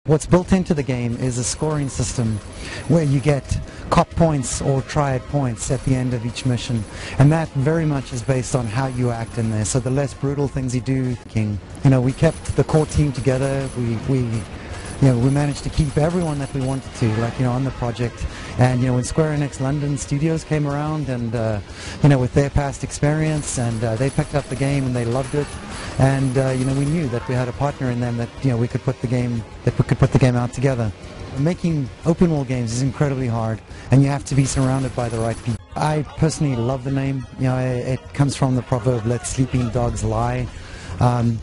What's built into the game is a scoring system where you get cop points or triad points at the end of each mission, and that very much is based on how you act in there. So the less brutal things you do, we kept the core team together. We managed to keep everyone that we wanted to, on the project. And when Square Enix London Studios came around, and with their past experience, and they picked up the game and they loved it, and we knew that we had a partner in them that we could put the game out together. Making open world games is incredibly hard, and you have to be surrounded by the right people. I personally love the name. It comes from the proverb, "Let sleeping dogs lie." And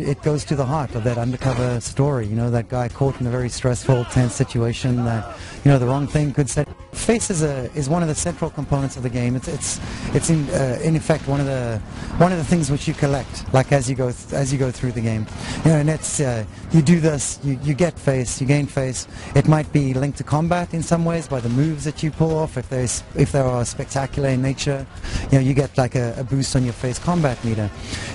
it goes to the heart of that undercover story. That guy caught in a very stressful, tense situation that, the wrong thing could set. Face is one of the central components of the game. It's in effect one of the things which you collect, like as you go through the game. And it's you do this, you get face, you gain face. It might be linked to combat in some ways by the moves that you pull off. If they are spectacular in nature, you get like a boost on your face combat meter.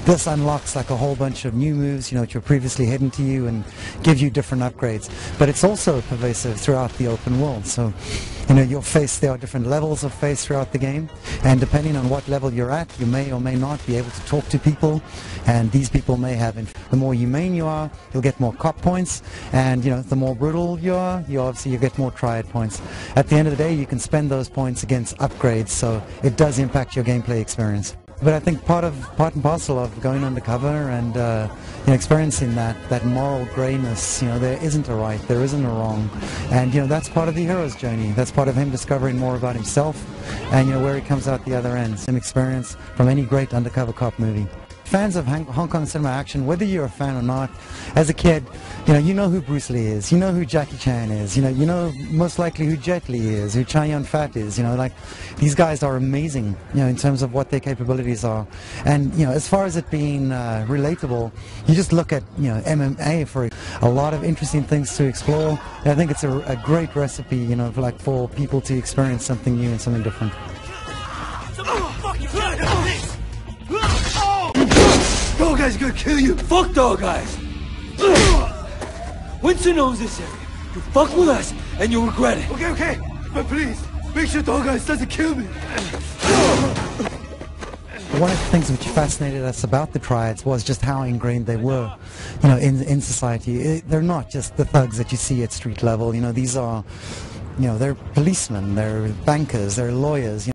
This unlocks like a whole bunch of new moves, which were previously hidden to you, and gives you different upgrades. But it's also pervasive throughout the open world. So, your face, there are different levels of face throughout the game, and depending on what level you're at, you may or may not be able to talk to people, and these people may have. The more humane you are, you'll get more cop points, and the more brutal you are, you get more triad points. At the end of the day, you can spend those points against upgrades, so it does impact your gameplay experience. But I think part and parcel of going undercover and experiencing that moral grayness, there isn't a right, there isn't a wrong, and that's part of the hero's journey. That's part of him discovering more about himself, and where he comes out the other end. Same experience from any great undercover cop movie. Fans of Hong Kong cinema action, whether you're a fan or not, as a kid, you know who Bruce Lee is, you know who Jackie Chan is, you know most likely who Jet Li is, who Chow Yun-fat is, these guys are amazing, in terms of what their capabilities are. And, as far as it being relatable, you just look at, MMA for a lot of interesting things to explore. And I think it's a great recipe, for people to experience something new and something different. Dog Eyes gonna kill you! Fuck Dog Eyes! Winston owns this area. You fuck with us, and you'll regret it. Okay, but please, make sure Dog Eyes doesn't kill me. One of the things which fascinated us about the Triads was just how ingrained they were, in society. They're not just the thugs that you see at street level. These are, they're policemen, they're bankers, they're lawyers.